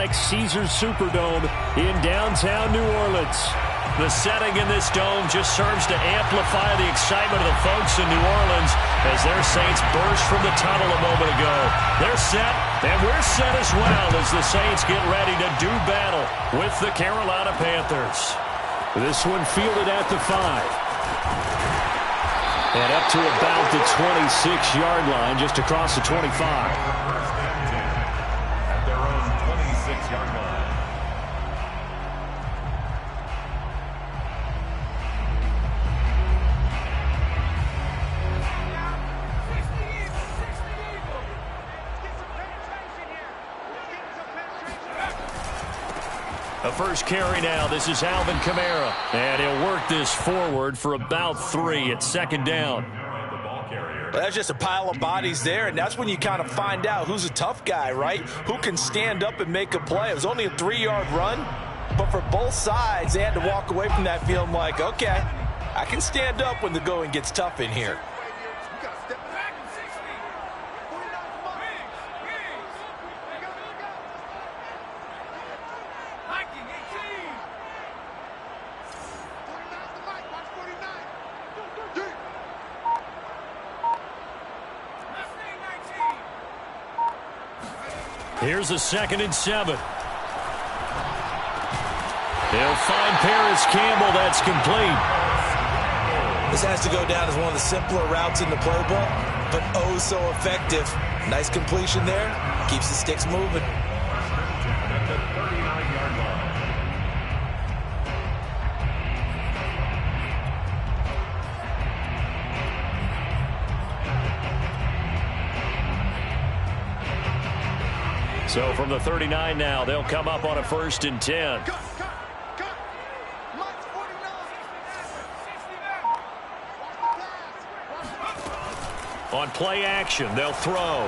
automatic Caesars Superdome in downtown New Orleans. The setting in this dome just serves to amplify the excitement of the folks in New Orleans as their Saints burst from the tunnel a moment ago. They're set, and we're set as well as the Saints get ready to do battle with the Carolina Panthers. This one fielded at the 5. And up to about the 26-yard line, just across the 25. At their own 26-yard line. The first carry now. This is Alvin Kamara. And he'll work this forward for about 3 at second down. Well, that's just a pile of bodies there, and that's when you kind of find out who's a tough guy, right? Who can stand up and make a play. It was only a 3-yard run, but for both sides, they had to walk away from that feeling like, okay, I can stand up when the going gets tough in here. Here's a 2nd and 7. They'll find Paris Campbell. That's complete. This has to go down as one of the simpler routes in the playbook, but oh so effective. Nice completion there. Keeps the sticks moving. So from the 39 now, they'll come up on a 1st and 10. On play action, they'll throw.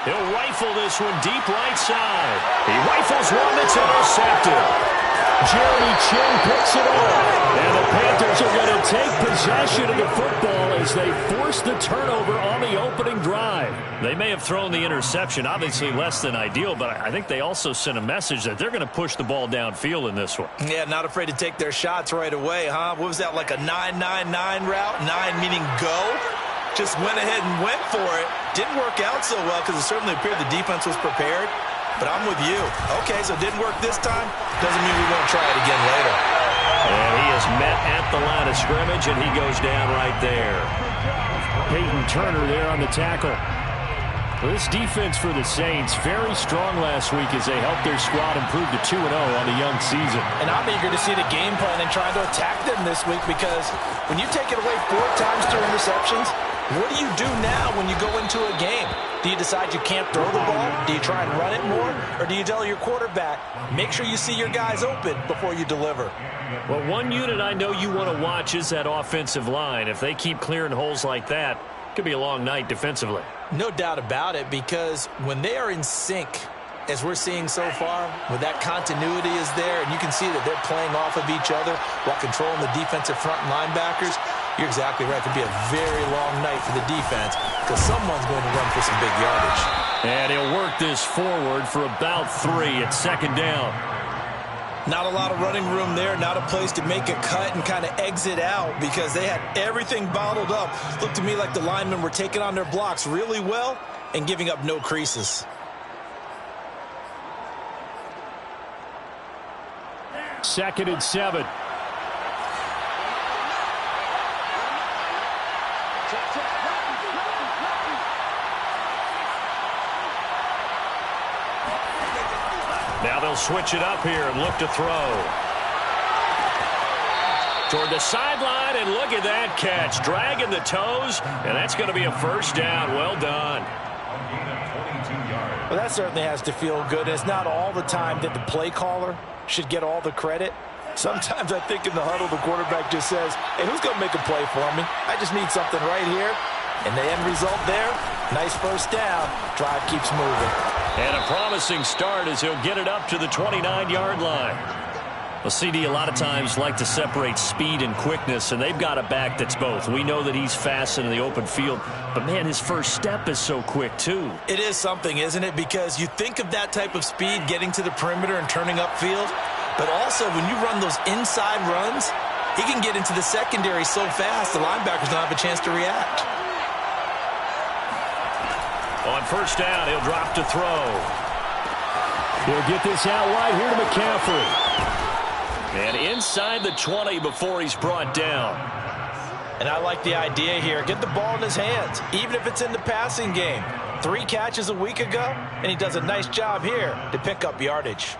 He'll rifle this one deep right side. He rifles one that's intercepted. Jeremy Chin picks it off. And the Panthers are going to take possession of the football as they force the turnover on the opening drive. They may have thrown the interception, obviously less than ideal, but I think they also sent a message that they're going to push the ball downfield in this one. Yeah, not afraid to take their shots right away, huh? What was that, like a 9-9-9 route? 9 meaning go? Just went ahead and went for it. Didn't work out so well because it certainly appeared the defense was prepared. But I'm with you. Okay, so it didn't work this time. Doesn't mean we won't try it again later. And he is met at the line of scrimmage, and he goes down right there. Peyton Turner there on the tackle. Well, this defense for the Saints, very strong last week as they helped their squad improve to 2-0 on the young season. And I'm eager to see the game plan and trying to attack them this week because when you take it away 4 times through interceptions, what do you do now when you go into a game? Do you decide you can't throw the ball? Do you try and run it more? Or do you tell your quarterback, make sure you see your guys open before you deliver? Well, one unit I know you want to watch is that offensive line. If they keep clearing holes like that, it could be a long night defensively. No doubt about it, because when they are in sync, as we're seeing so far, when that continuity is there, and you can see that they're playing off of each other while controlling the defensive front linebackers, you're exactly right. It could be a very long night for the defense because someone's going to run for some big yardage. And he'll work this forward for about 3 at second down. Not a lot of running room there, not a place to make a cut and kind of exit out because they had everything bottled up. Looked to me like the linemen were taking on their blocks really well and giving up no creases. Second and 7. Now they'll switch it up here and look to throw. Toward the sideline, and look at that catch. Dragging the toes, and that's going to be a first down. Well done. Well, that certainly has to feel good. It's not all the time that the play caller should get all the credit. Sometimes I think in the huddle, the quarterback just says, hey, who's going to make a play for me? I just need something right here. And the end result there, nice first down. Drive keeps moving. And a promising start as he'll get it up to the 29-yard line. Well, CD, a lot of times like to separate speed and quickness, and they've got a back that's both. We know that he's fast in the open field, but, man, his first step is so quick, too. It is something, isn't it? Because you think of that type of speed getting to the perimeter and turning upfield, but also when you run those inside runs, he can get into the secondary so fast the linebackers don't have a chance to react. On first down, he'll drop to throw. He'll get this out wide here to McCaffrey. And inside the 20 before he's brought down. And I like the idea here. Get the ball in his hands, even if it's in the passing game. 3 catches a week ago, and he does a nice job here to pick up yardage.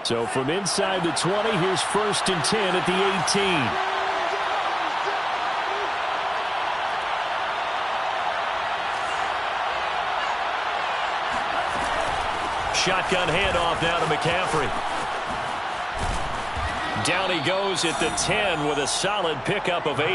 So from inside the 20, here's 1st and 10 at the 18. Shotgun handoff now to McCaffrey. Down he goes at the 10 with a solid pickup of 8.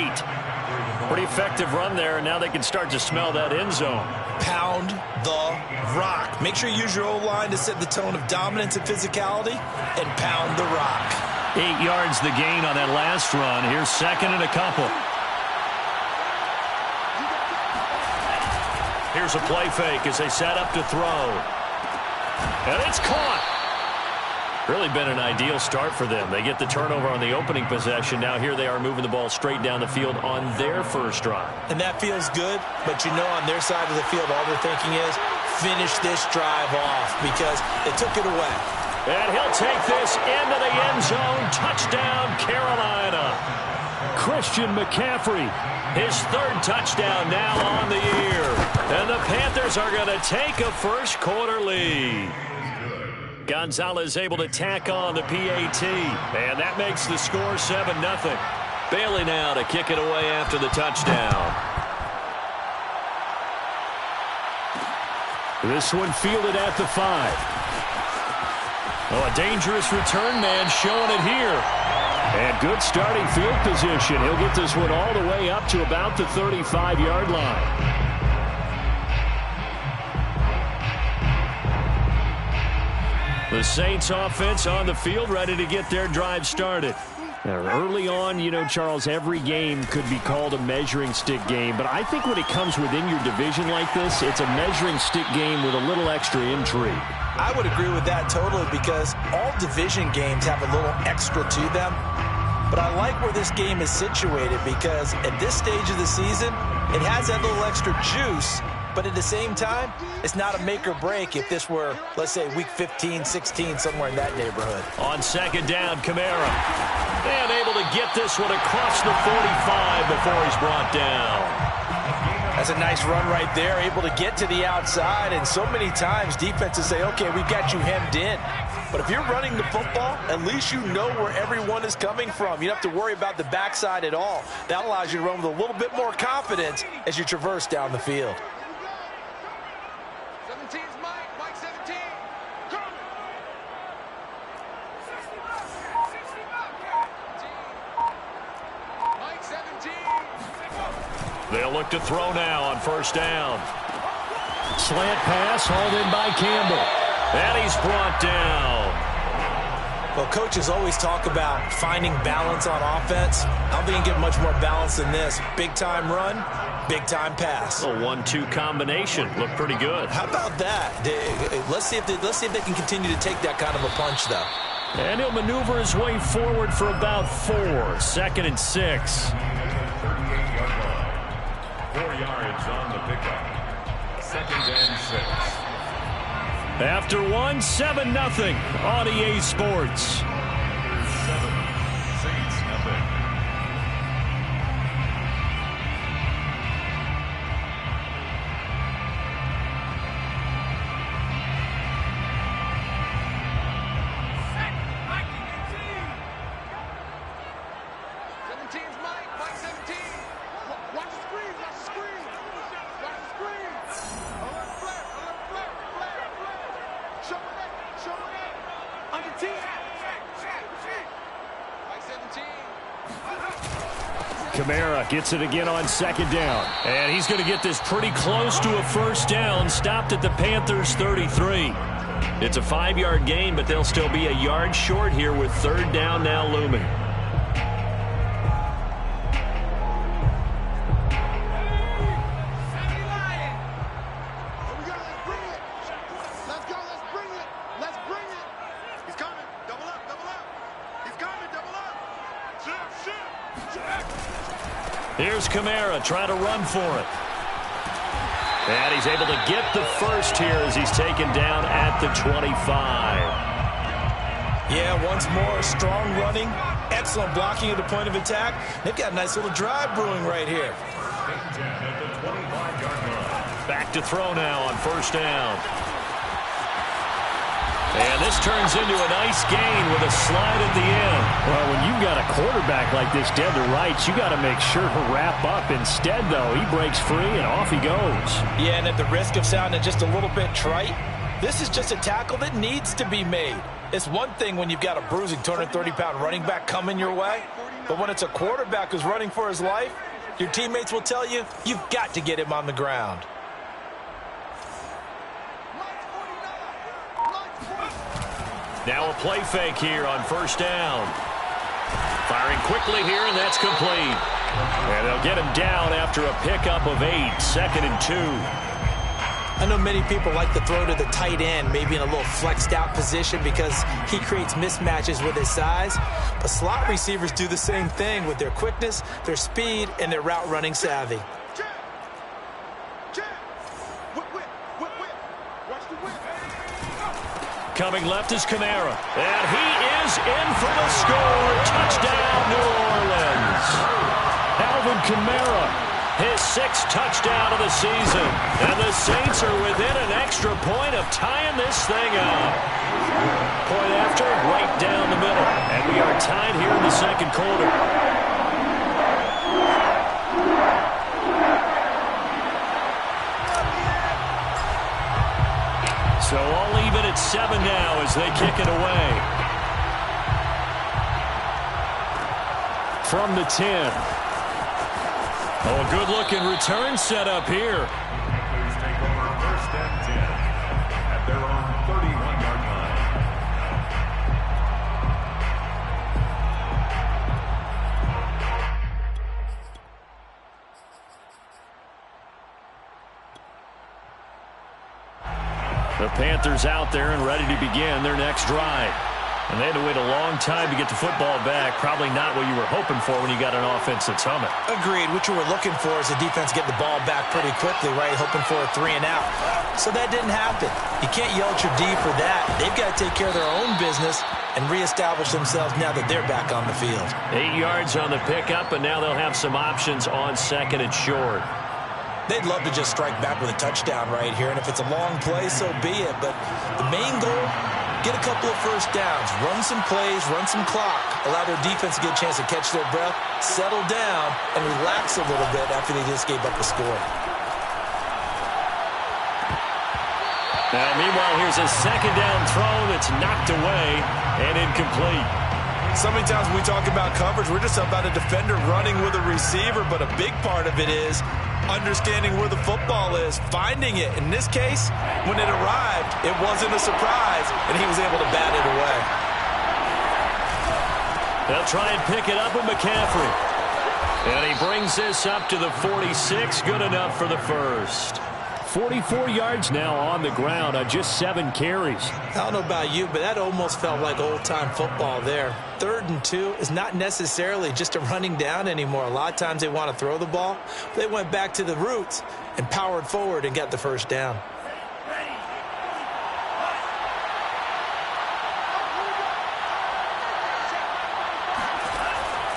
Pretty effective run there, and now they can start to smell that end zone. Pound the rock. Make sure you use your O-line to set the tone of dominance and physicality, and pound the rock. 8 yards the gain on that last run. Here's 2nd and a couple. Here's a play fake as they set up to throw. And it's caught. Really been an ideal start for them. They get the turnover on the opening possession. Now here they are moving the ball straight down the field on their first drive. And that feels good, but you know on their side of the field all they're thinking is finish this drive off because they took it away. And he'll take this into the end zone. Touchdown, Carolina. Christian McCaffrey. His 3rd touchdown now on the year. And the Panthers are going to take a first quarter lead. Gonzalez able to tack on the PAT. And that makes the score 7-0. Bailey now to kick it away after the touchdown. This one fielded at the 5. Oh, a dangerous return man showing it here. And good starting field position. He'll get this one all the way up to about the 35-yard line. The Saints offense on the field ready to get their drive started. Now, early on, you know, Charles, every game could be called a measuring stick game. But I think when it comes within your division like this, it's a measuring stick game with a little extra intrigue. I would agree with that totally because all division games have a little extra to them. But I like where this game is situated because at this stage of the season, it has that little extra juice. But at the same time, it's not a make or break if this were, let's say, week 15, 16, somewhere in that neighborhood. On 2nd down, Kamara. And able to get this one across the 45 before he's brought down. That's a nice run right there, able to get to the outside. And so many times defenses say, okay, we've got you hemmed in. But if you're running the football, at least you know where everyone is coming from. You don't have to worry about the backside at all. That allows you to run with a little bit more confidence as you traverse down the field. 17's Mike 17. Come. Mike 17. They'll look to throw now on first down. Slant pass hauled in by Campbell. And he's brought down. Well, coaches always talk about finding balance on offense. I don't think you can get much more balance than this. Big-time run, big-time pass. A 1-2 combination. Looked pretty good. How about that? Let's see if they can continue to take that kind of a punch, though. And he'll maneuver his way forward for about 4. 2nd and 6. 38-yard line. 4 yards on the pickup. 2nd and 6. After 1, 7-0 on EA Sports. 7, Saints nothing. Kamara gets it again on second down. And he's going to get this pretty close to a first down, stopped at the Panthers' 33. It's a 5-yard gain, but they'll still be a yard short here with third down now looming. Here's Kamara trying to run for it. And he's able to get the first here as he's taken down at the 25. Yeah, once more, strong running, excellent blocking at the point of attack. They've got a nice little drive brewing right here. Back to throw now on first down. And this turns into a nice gain with a slide at the end. Well, when you've got a quarterback like this dead to rights, you got to make sure to wrap up. Instead, though, he breaks free and off he goes. Yeah, and at the risk of sounding just a little bit trite, this is just a tackle that needs to be made. It's one thing when you've got a bruising 230-pound running back coming your way, but when it's a quarterback who's running for his life, your teammates will tell you, you've got to get him on the ground. Now a play fake here on first down. Firing quickly here, and that's complete. And they'll get him down after a pickup of 8, 2nd and 2. I know many people like to throw to the tight end, maybe in a little flexed out position because he creates mismatches with his size. But slot receivers do the same thing with their quickness, their speed, and their route running savvy. Coming left is Kamara. And he is in for the score. Touchdown, New Orleans. Alvin Kamara, his 6th touchdown of the season. And the Saints are within an extra point of tying this thing up. Point after, right down the middle. And we are tied here in the second quarter. So all even at 7 now as they kick it away. From the 10. Oh, a good-looking return set up here. Panthers take over first and 10 at their own 31-yard line. The Panthers out there and ready to begin their next drive. And they had to wait a long time to get the football back. Probably not what you were hoping for when you got an offense that's humming. Agreed. What you were looking for is the defense get the ball back pretty quickly, right? Hoping for a 3 and out. So that didn't happen. You can't yell at your D for that. They've got to take care of their own business and reestablish themselves now that they're back on the field. 8 yards on the pickup, and now they'll have some options on 2nd and short. They'd love to just strike back with a touchdown right here, and if it's a long play, so be it. But the main goal, get a couple of first downs, run some plays, run some clock, allow their defense to get a chance to catch their breath, settle down, and relax a little bit after they just gave up the score. Now, meanwhile, here's a 2nd down throw that's knocked away and incomplete. So many times when we talk about coverage, we're just about a defender running with a receiver, but a big part of it is understanding where the football is, finding it. In this case, when it arrived, it wasn't a surprise, and he was able to bat it away. They'll try and pick it up with McCaffrey. And he brings this up to the 46, good enough for the first. 44 yards now on the ground on just 7 carries. I don't know about you, but that almost felt like old-time football there. 3rd and 2 is not necessarily just a running down anymore. A lot of times they want to throw the ball. They went back to the roots and powered forward and got the first down.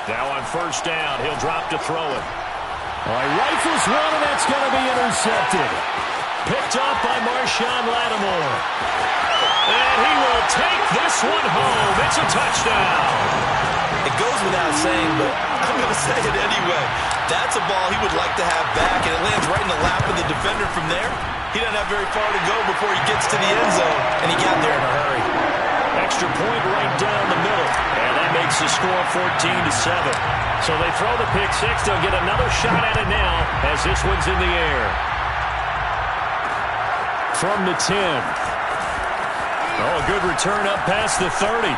Now on first down, he'll drop to throw it. All right, rifles one, and that's going to be intercepted. Picked up by Marshawn Lattimore. And he will take this one home. It's a touchdown. It goes without saying, but I'm going to say it anyway. That's a ball he would like to have back, and it lands right in the lap of the defender from there. He doesn't have very far to go before he gets to the end zone, and he got there in a hurry. Extra point right down the middle. And that makes the score 14-7. So they throw the pick six. They'll get another shot at it now as this one's in the air. From the 10. Oh, good return up past the 30.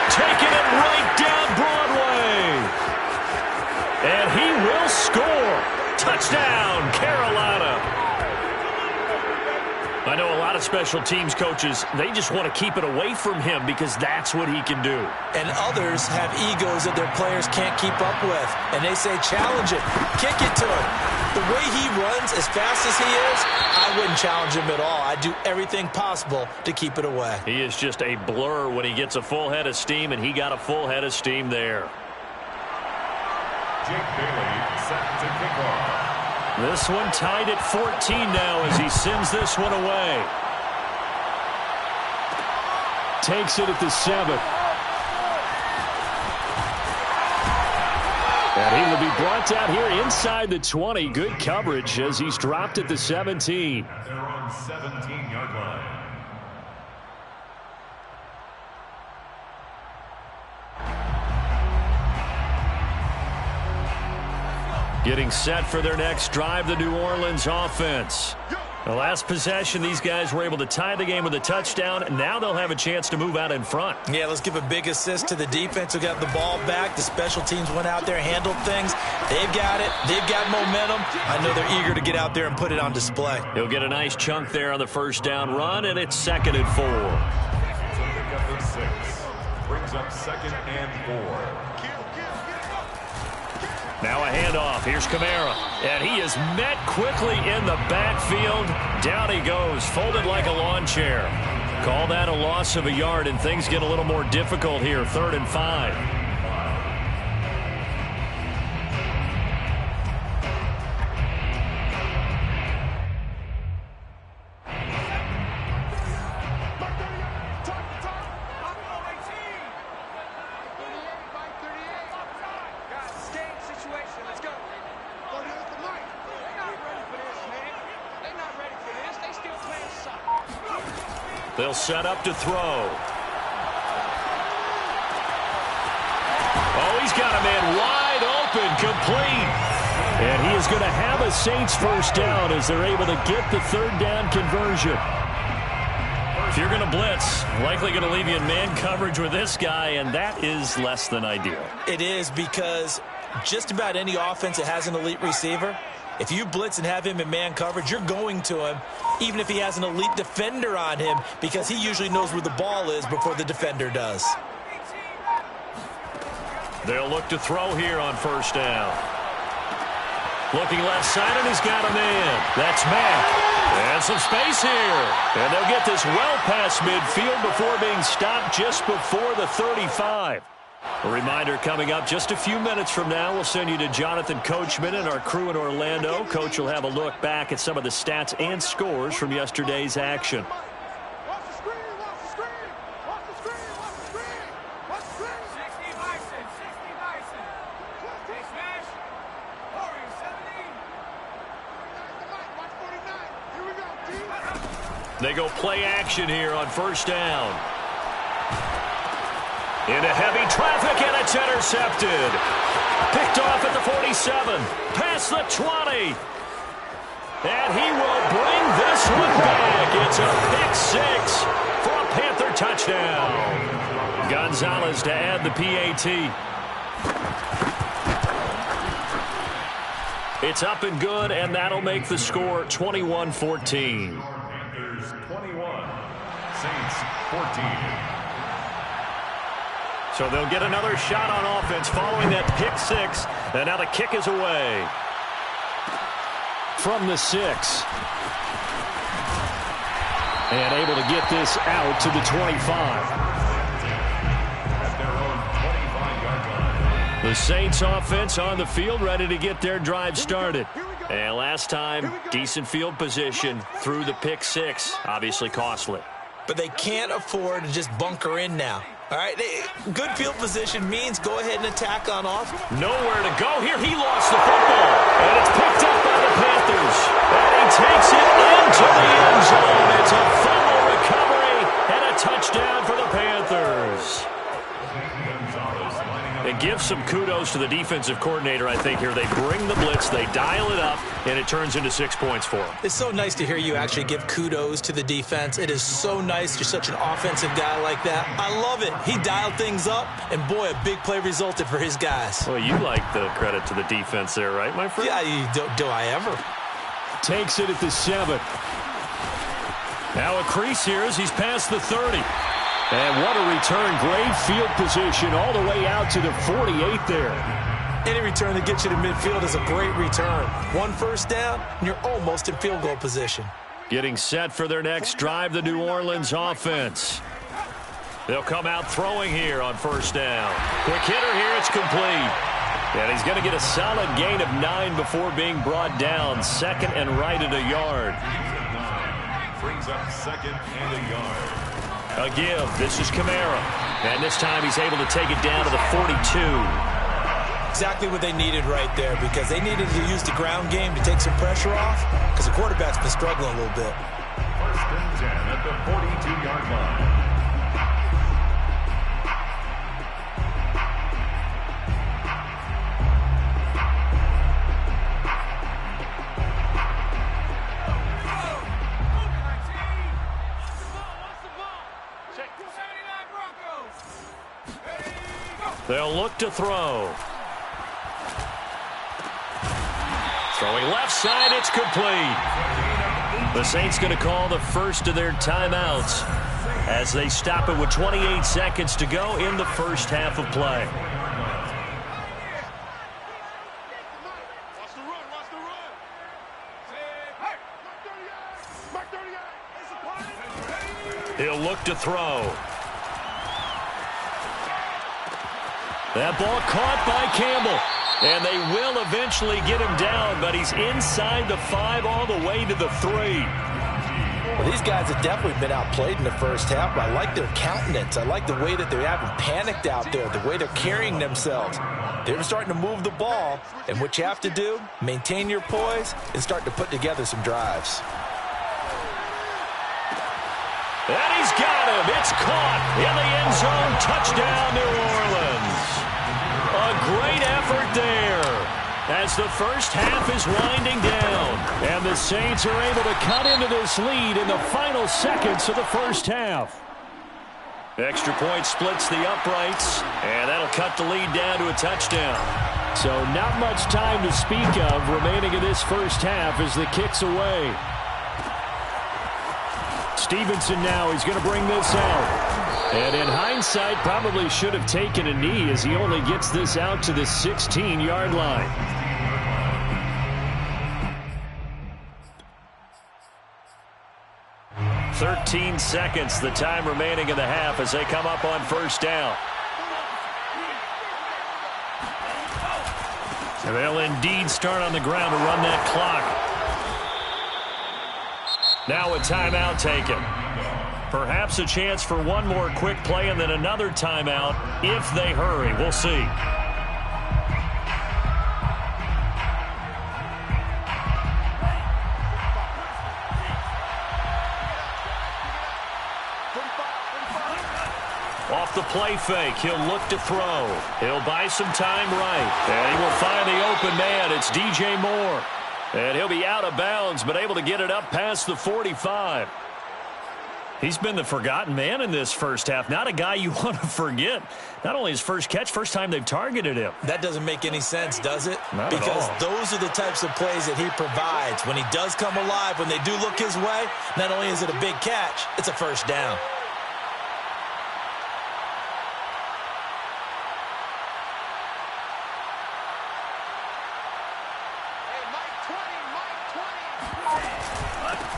Taking it right down Broadway. And he will score. Touchdown, Carolina. I know a lot of special teams coaches, they just want to keep it away from him because that's what he can do. And others have egos that their players can't keep up with. And they say, challenge it, kick it to him. The way he runs as fast as he is, I wouldn't challenge him at all. I'd do everything possible to keep it away. He is just a blur when he gets a full head of steam, and he got a full head of steam there. Jake Bailey set to kick off. This one tied at 14 now as he sends this one away. Takes it at the 7. And he will be brought down here inside the 20. Good coverage as he's dropped at the 17. They're on 17-yard line. Getting set for their next drive, the New Orleans offense. The last possession, these guys were able to tie the game with a touchdown. Now they'll have a chance to move out in front. Yeah, let's give a big assist to the defense who got the ball back. The special teams went out there, handled things. They've got it. They've got momentum. I know they're eager to get out there and put it on display. He'll get a nice chunk there on the first down run, and it's 2nd and 4. So pick up the 6. Brings up 2nd and 4. Now a handoff. Here's Kamara. And he is met quickly in the backfield. Down he goes, folded like a lawn chair. Call that a loss of a yard, and things get a little more difficult here. 3rd and 5. They'll set up to throw. Oh, he's got a man wide open, complete. And he is going to have a Saints first down as they're able to get the 3rd down conversion. If you're going to blitz, likely going to leave you in man coverage with this guy, and that is less than ideal. It is, because just about any offense that has an elite receiver, if you blitz and have him in man coverage, you're going to him, even if he has an elite defender on him, because he usually knows where the ball is before the defender does. They'll look to throw here on first down. Looking left side, and he's got a man. That's Mack. And some space here. And they'll get this well past midfield before being stopped just before the 35. A reminder coming up just a few minutes from now. We'll send you to Jonathan Coachman and our crew in Orlando. Coach will have a look back at some of the stats and scores from yesterday's action. They go play action here on first down. Into heavy traffic, and it's intercepted. Picked off at the 47. Past the 20. And he will bring this one back. It's a pick six for a Panther touchdown. Gonzalez to add the PAT. It's up and good, and that'll make the score 21-14. Panthers 21. Saints 14. So they'll get another shot on offense following that pick six. And now the kick is away. From the 6. And able to get this out to the 25. At their own 25-yard line. The Saints offense on the field, ready to get their drive started. And last time, decent field position through the pick six. Obviously costly. But they can't afford to just bunker in now. All right, good field position means go ahead and attack on off. Nowhere to go here. He lost the football. And it's picked up by the Panthers. And he takes it into the end zone. It's a fumble recovery and a touchdown for the some kudos to the defensive coordinator, I think, here. They bring the blitz, they dial it up, and it turns into 6 points for them. It's so nice to hear you actually give kudos to the defense. It is so nice. You're such an offensive guy like that. I love it. He dialed things up, and boy, a big play resulted for his guys. Well, you like the credit to the defense there, right, my friend? Yeah, do I ever? Takes it at the 7. Now a crease here as he's past the 30. And what a return. Great field position all the way out to the 48 there. Any return that gets you to midfield is a great return. 1 first down, and you're almost in field goal position. Getting set for their next drive, the New Orleans offense. They'll come out throwing here on first down. Quick hitter here, it's complete. And he's going to get a solid gain of 9 before being brought down. Second and right at a yard. Brings up second and a yard. A give. This is Kamara. And this time he's able to take it down to the 42. Exactly what they needed right there, because they needed to use the ground game to take some pressure off, because the quarterback's been struggling a little bit. First and 10 at the 42-yard line. They'll look to throw. Throwing left side, it's complete. The Saints going to call the first of their timeouts as they stop it with 28 seconds to go in the first half of play. He'll look to throw. That ball caught by Campbell. And they will eventually get him down, but he's inside the 5 all the way to the 3. Well, these guys have definitely been outplayed in the first half, but I like their countenance. I like the way that they haven't panicked out there, the way they're carrying themselves. They're starting to move the ball, and what you have to do, maintain your poise and start to put together some drives. And he's got him. It's caught in the end zone. Touchdown, New Orleans. A great effort there as the first half is winding down. And the Saints are able to cut into this lead in the final seconds of the first half. Extra point splits the uprights, and that'll cut the lead down to a touchdown. So not much time to speak of remaining in this first half as the kick's away. Stevenson now, he's going to bring this out. And in hindsight, probably should have taken a knee as he only gets this out to the 16-yard line. "13 seconds, the time remaining in the half as they come up on first down. And they'll indeed start on the ground to run that clock. Now a timeout taken. Perhaps a chance for one more quick play and then another timeout if they hurry. We'll see. Off the play fake, he'll look to throw. He'll buy some time right. And he will find the open man. It's DJ Moore. And he'll be out of bounds, but able to get it up past the 45. He's been the forgotten man in this first half. Not a guy you want to forget. Not only his first catch, first time they've targeted him. That doesn't make any sense, does it? Not at because all. those are the types of plays that he provides. When he does come alive, when they do look his way, not only is it a big catch, it's a first down.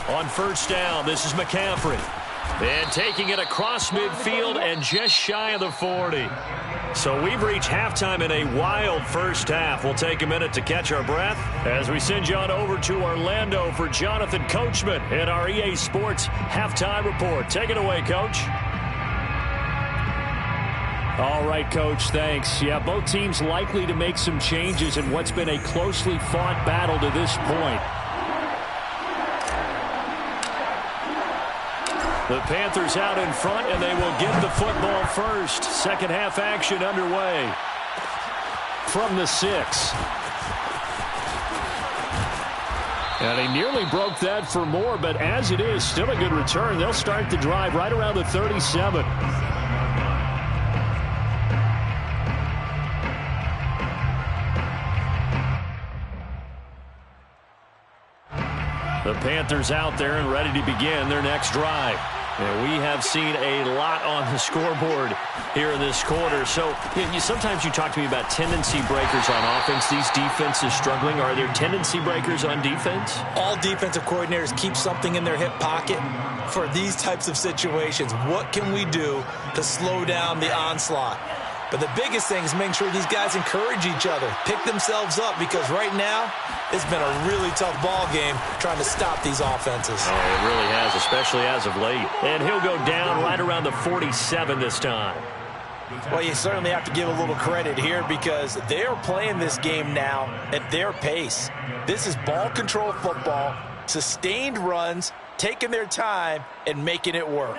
On first down, this is McCaffrey. And taking it across midfield and just shy of the 40. So we've reached halftime in a wild first half. We'll take a minute to catch our breath as we send you on over to Orlando for Jonathan Coachman in our EA Sports Halftime Report. Take it away, Coach. All right, Coach, thanks. Yeah, both teams likely to make some changes in what's been a closely fought battle to this point. The Panthers out in front, and they will get the football first. Second half action underway. from the 6. And he nearly broke that for more, but as it is, still a good return. They'll start the drive right around the 37. The Panthers out there and ready to begin their next drive. And we have seen a lot on the scoreboard here in this quarter. So sometimes you talk to me about tendency breakers on offense. These defenses struggling. Are there tendency breakers on defense? All defensive coordinators keep something in their hip pocket for these types of situations. What can we do to slow down the onslaught? But the biggest thing is making sure these guys encourage each other, pick themselves up, because right now it's been a really tough ball game trying to stop these offenses. Oh, it really has, especially as of late. And he'll go down right around the 47 this time. Well, you certainly have to give a little credit here because they're playing this game now at their pace. This is ball control football, sustained runs, taking their time and making it work.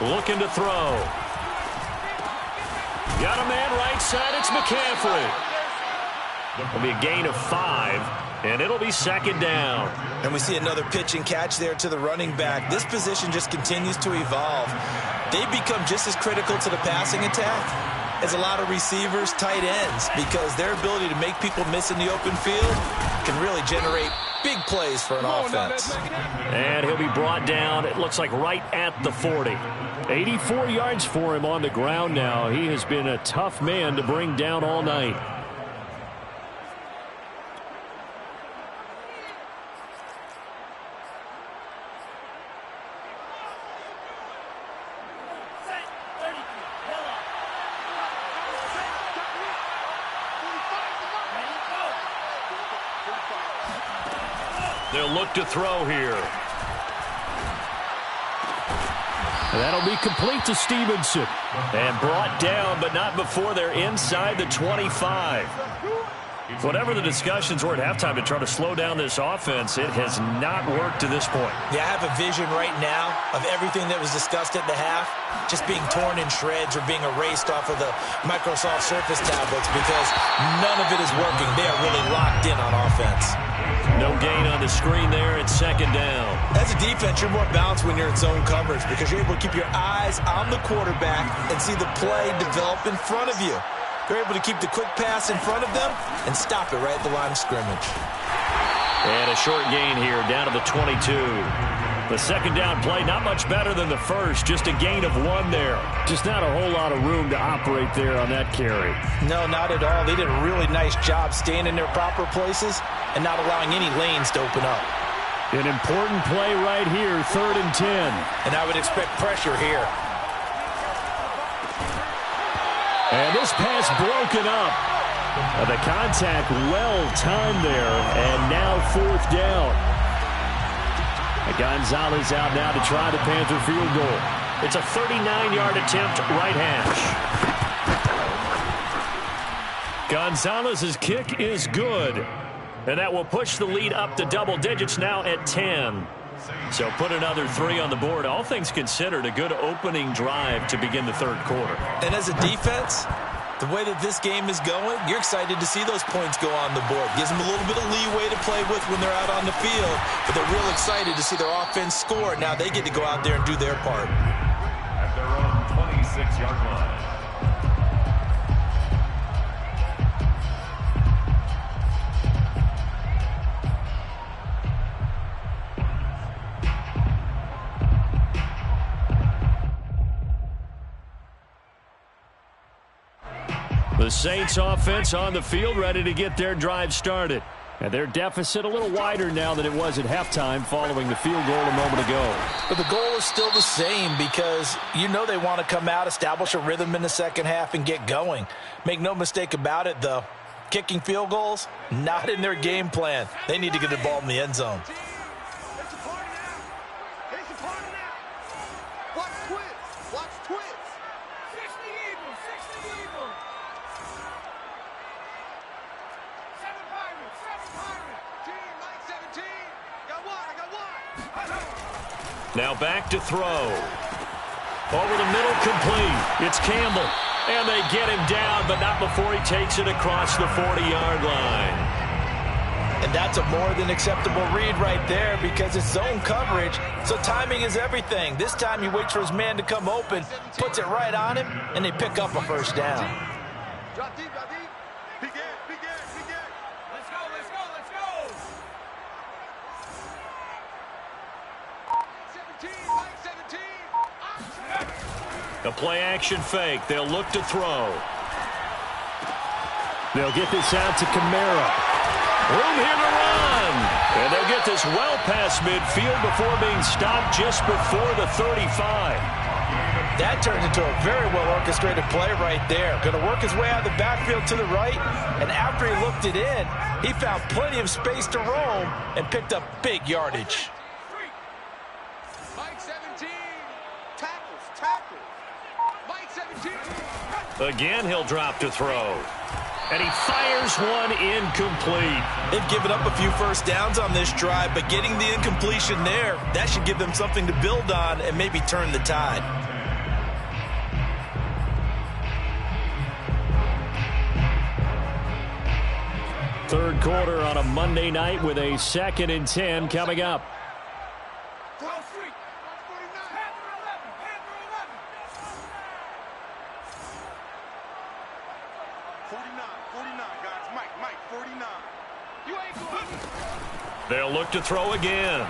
Looking to throw. Got a man right side. It's McCaffrey. It'll be a gain of 5, and it'll be second down. And we see another pitch and catch there to the running back. This position just continues to evolve. They become just as critical to the passing attack as a lot of receivers, tight ends, because their ability to make people miss in the open field can really generate big plays for an offense. And he'll be brought down, it looks like right at the 40. 84 yards for him on the ground now. He has been a tough man to bring down all night. They'll look to throw here. And that'll be complete to Stevenson. And brought down, but not before they're inside the 25. Whatever the discussions were at halftime to try to slow down this offense, it has not worked to this point. Yeah, I have a vision right now of everything that was discussed at the half just being torn in shreds or being erased off of the Microsoft Surface tablets because none of it is working. They are really locked in on offense. No gain on the screen there. It's second down. As a defense, you're more balanced when you're in zone coverage because you're able to keep your eyes on the quarterback and see the play develop in front of you. You're able to keep the quick pass in front of them and stop it right at the line of scrimmage. And a short gain here down to the 22. The second down play, not much better than the first. Just a gain of 1 there. Just not a whole lot of room to operate there on that carry. No, not at all. They did a really nice job staying in their proper places and not allowing any lanes to open up. An important play right here, 3rd and 10. And I would expect pressure here. And this pass broken up. The contact well timed there, and now 4th down. Gonzalez out now to try the Panther field goal. It's a 39-yard attempt, right hash. Gonzalez's kick is good. And that will push the lead up to double digits now at 10. So put another 3 on the board. All things considered, a good opening drive to begin the third quarter. And as a defense, the way that this game is going, you're excited to see those points go on the board. Gives them a little bit of leeway to play with when they're out on the field, but they're real excited to see their offense score. Now they get to go out there and do their part. At their own 26-yard line. The Saints offense on the field ready to get their drive started. And their deficit a little wider now than it was at halftime following the field goal a moment ago. But the goal is still the same because you know they want to come out, establish a rhythm in the second half, and get going. Make no mistake about it, though. Kicking field goals, not in their game plan. They need to get the ball in the end zone. Now back to throw. Over the middle, complete. It's Campbell. And they get him down, but not before he takes it across the 40-yard line. And that's a more than acceptable read right there because it's zone coverage, so timing is everything. This time he waits for his man to come open, puts it right on him, and they pick up a first down. Drop deep, drop deep. Begin. Let's go. 17, Mike 17. A play-action fake. They'll look to throw. They'll get this out to Kamara. Room here to run. And they'll get this well past midfield before being stopped just before the 35. That turns into a very well-orchestrated play right there. Going to work his way out of the backfield to the right, and after he looked it in, he found plenty of space to roam and picked up big yardage. Mike 17. Tackles. Mike 17. Again, he'll drop to throw. And he fires one incomplete. They've given up a few first downs on this drive, but getting the incompletion there, that should give them something to build on and maybe turn the tide. Third quarter on a Monday night with a 2nd and 10 coming up. They'll look to throw again.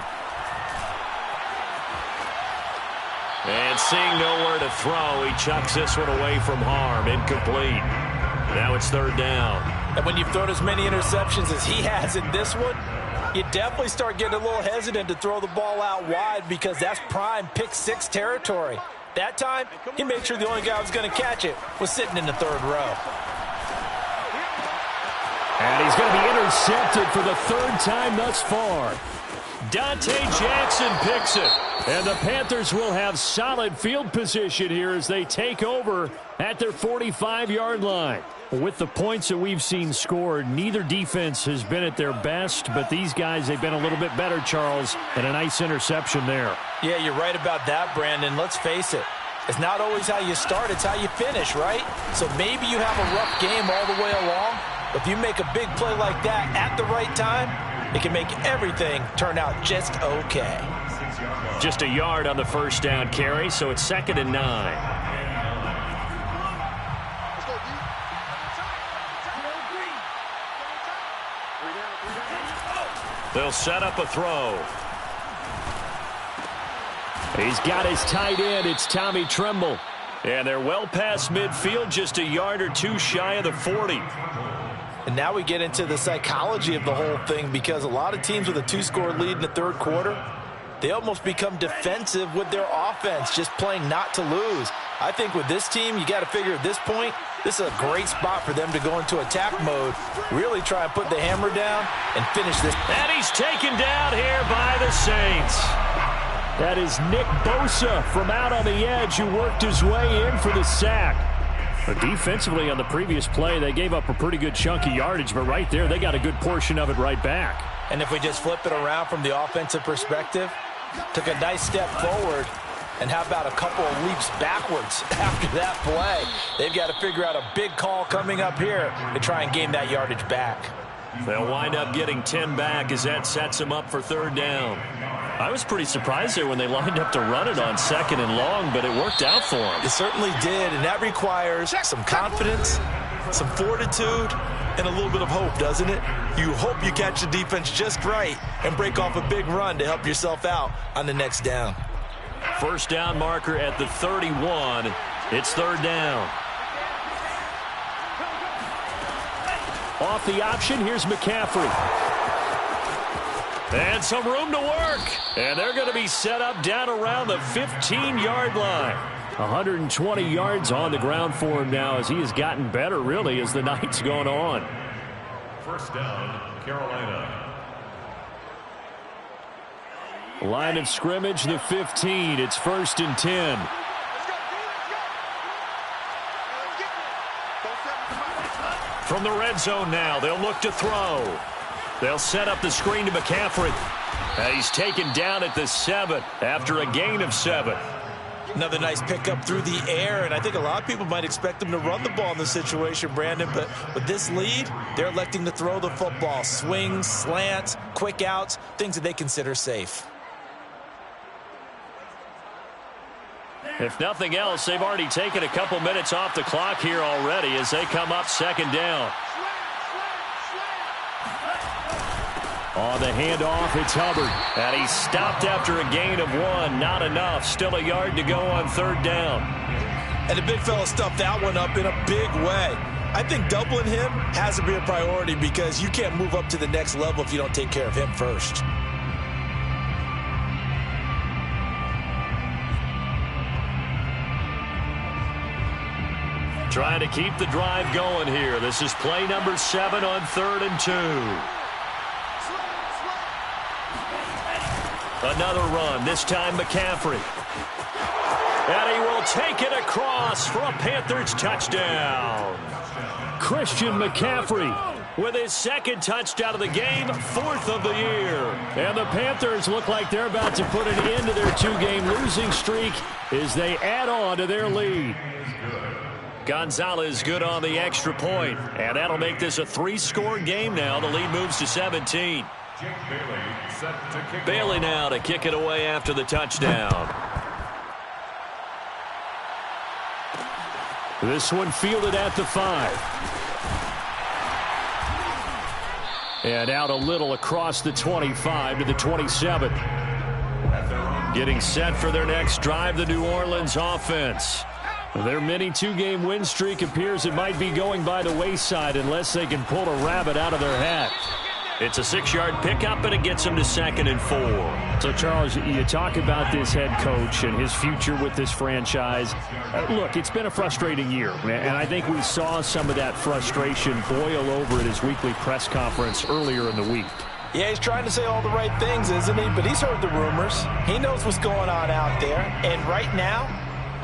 And seeing nowhere to throw, he chucks this one away from harm. Incomplete. Now it's third down. And when you've thrown as many interceptions as he has in this one, you definitely start getting a little hesitant to throw the ball out wide because that's prime pick-6 territory. That time, he made sure the only guy who was going to catch it was sitting in the third row. And he's going to be intercepted for the third time thus far. Dante Jackson picks it. And the Panthers will have solid field position here as they take over at their 45-yard line. With the points that we've seen scored, neither defense has been at their best, but these guys, they've been a little bit better, Charles, and a nice interception there. Yeah, you're right about that, Brandon. Let's face it. It's not always how you start, it's how you finish, right? So maybe you have a rough game all the way along. If you make a big play like that at the right time, it can make everything turn out just okay. Just a yard on the first down carry, so it's 2nd and 9. They'll set up a throw. He's got his tight end. It's Tommy Tremble. And they're well past midfield, just a yard or two shy of the 40. And now we get into the psychology of the whole thing because a lot of teams with a 2-score lead in the third quarter, they almost become defensive with their offense, just playing not to lose. I think with this team, you got to figure at this point, this is a great spot for them to go into attack mode, really try and put the hammer down and finish this. And he's taken down here by the Saints. That is Nick Bosa from out on the edge who worked his way in for the sack. But defensively on the previous play, they gave up a pretty good chunk of yardage, but right there, they got a good portion of it right back. And if we just flip it around from the offensive perspective, took a nice step forward, and how about a couple of leaps backwards after that play? They've got to figure out a big call coming up here to try and gain that yardage back. They'll wind up getting 10 back as that sets them up for third down. I was pretty surprised there when they lined up to run it on 2nd and long, but it worked out for them. It certainly did, and that requires some confidence, some fortitude, and a little bit of hope, doesn't it? You hope you catch the defense just right and break off a big run to help yourself out on the next down. First down marker at the 31. It's third down. Off the option, here's McCaffrey. And some room to work. And they're going to be set up down around the 15-yard line. 120 yards on the ground for him now as he has gotten better, really, as the night's gone on. First down, Carolina. Line of scrimmage, the 15. It's 1st and 10. From the red zone now, they'll look to throw. They'll set up the screen to McCaffrey. He's taken down at the 7 after a gain of 7. Another nice pickup through the air, and I think a lot of people might expect them to run the ball in this situation, Brandon, but with this lead, they're electing to throw the football. Swings, slants, quick outs, things that they consider safe. If nothing else, they've already taken a couple minutes off the clock here already as they come up 2nd down. On the handoff, it's Hubbard. And he's stopped after a gain of 1. Not enough. Still a yard to go on 3rd down. And the big fella stuffed that one up in a big way. I think doubling him has to be a priority because you can't move up to the next level if you don't take care of him first. Trying to keep the drive going here. This is play number 7 on 3rd and 2. Another run, this time McCaffrey. And he will take it across for a Panthers touchdown. Christian McCaffrey with his 2nd touchdown of the game, 4th of the year. And the Panthers look like they're about to put an end to their 2-game losing streak as they add on to their lead. Gonzalez good on the extra point, and that'll make this a 3-score game now. The lead moves to 17. Bailey now to kick it away after the touchdown. This one fielded at the 5. And out a little across the 25 to the 27. Getting set for their next drive, the New Orleans offense. Their mini 2-game win streak appears it might be going by the wayside unless they can pull a rabbit out of their hat. It's a 6-yard pickup, and it gets them to 2nd and 4. So, Charles, you talk about this head coach and his future with this franchise. Look, it's been a frustrating year, and I think we saw some of that frustration boil over at his weekly press conference earlier in the week. Yeah, he's trying to say all the right things, isn't he? But he's heard the rumors. He knows what's going on out there. And right now,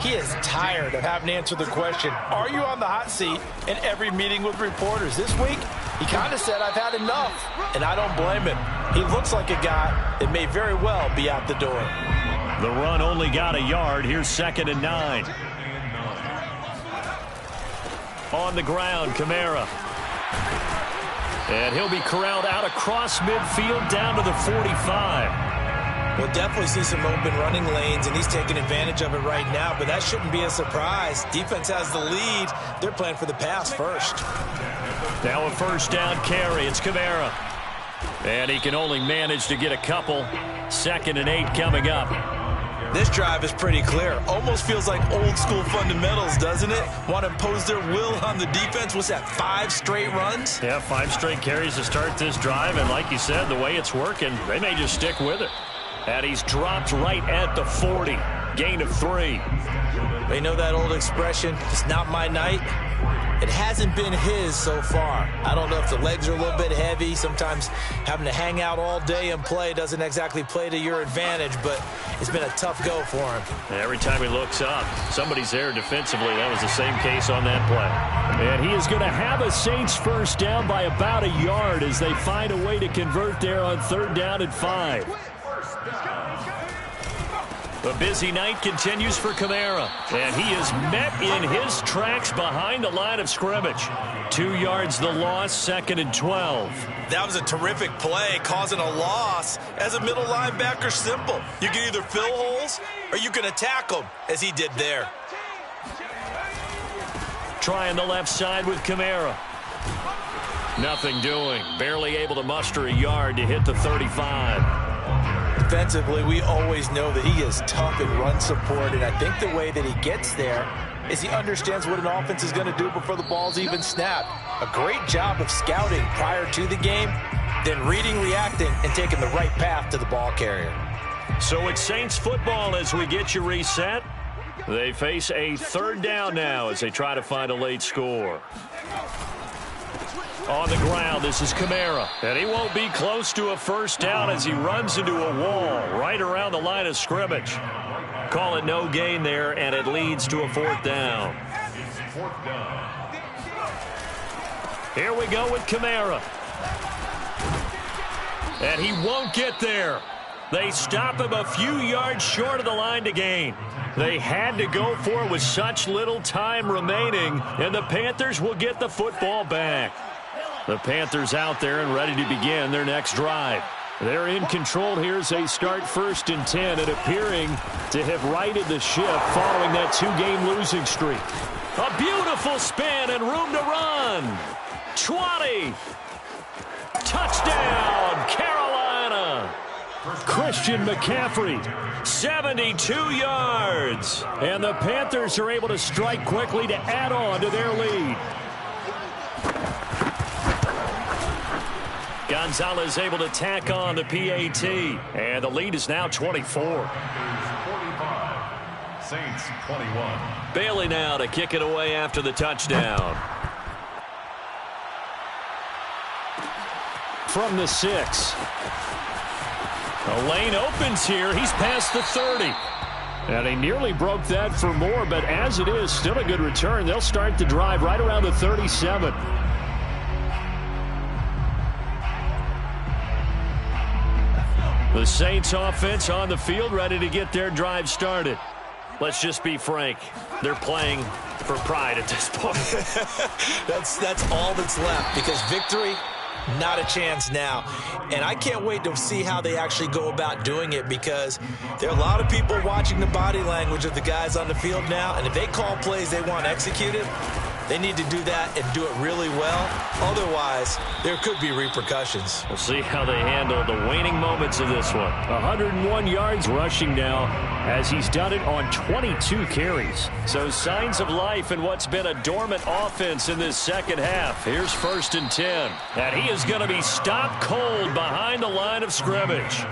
he is tired of having to answer the question, are you on the hot seat in every meeting with reporters? This week, he kind of said, I've had enough, and I don't blame him. He looks like a guy that may very well be out the door. The run only got a yard. Here's 2nd and 9. On the ground, Kamara. And he'll be corralled out across midfield down to the 45. We'll definitely see some open running lanes, and he's taking advantage of it right now, but that shouldn't be a surprise. Defense has the lead. They're playing for the pass first. Now a 1st down carry. It's Kamara. And he can only manage to get a couple. 2nd and 8 coming up. This drive is pretty clear. Almost feels like old school fundamentals, doesn't it? Want to impose their will on the defense. What's that, 5 straight runs? Yeah, 5 straight carries to start this drive, and like you said, the way it's working, they may just stick with it. And he's dropped right at the 40. Gain of 3. They know that old expression, it's not my night. It hasn't been his so far. I don't know if the legs are a little bit heavy. Sometimes having to hang out all day and play doesn't exactly play to your advantage, but it's been a tough go for him. Every time he looks up, somebody's there defensively. That was the same case on that play. And he is going to have a Saints 1st down by about a yard as they find a way to convert there on 3rd down and 5. The busy night continues for Kamara, and he is met in his tracks behind the line of scrimmage. 2 yards the loss, 2nd and 12. That was a terrific play, causing a loss. As a middle linebacker, simple. You can either fill holes or you can attack them, as he did there. Trying the left side with Kamara. Nothing doing. Barely able to muster a yard to hit the 35. Defensively, we always know that he is tough in run support, and I think the way that he gets there is he understands what an offense is going to do before the ball's even snapped. A great job of scouting prior to the game, then reading, reacting, and taking the right path to the ball carrier. So it's Saints football as we get you reset. They face a 3rd down now as they try to find a late score. On the ground, this is Kamara. And he won't be close to a 1st down as he runs into a wall right around the line of scrimmage. Call it no gain there, and it leads to a 4th down. Here we go with Kamara. And he won't get there. They stop him a few yards short of the line to gain. They had to go for it with such little time remaining, and the Panthers will get the football back. The Panthers out there and ready to begin their next drive. They're in control here as they start 1st and 10 and appearing to have righted the ship following that 2-game losing streak. A beautiful spin and room to run. 20. Touchdown, Carolina. Christian McCaffrey, 72 yards. And the Panthers are able to strike quickly to add on to their lead. Gonzalez able to tack on the PAT. And the lead is now 24. 45. Saints 21. Bailey now to kick it away after the touchdown. From the 6. The lane opens here. He's past the 30. And he nearly broke that for more, but as it is, still a good return. They'll start the drive right around the 37. The Saints offense on the field, ready to get their drive started. Let's just be frank. They're playing for pride at this point. That's all that's left, because victory, not a chance now. And I can't wait to see how they actually go about doing it, because there are a lot of people watching the body language of the guys on the field now, and if they call plays they want executed, they need to do that and do it really well. Otherwise, there could be repercussions. We'll see how they handle the waning moments of this one. 101 yards rushing now, as he's done it on 22 carries. So signs of life in what's been a dormant offense in this second half. Here's 1st and 10. And he is going to be stopped cold behind the line of scrimmage.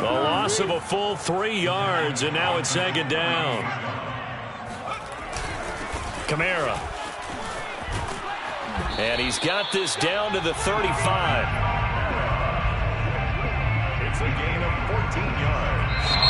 A loss of a full 3 yards, and now it's 2nd down. Kamara. And he's got this down to the 35. It's a gain of 14 yards.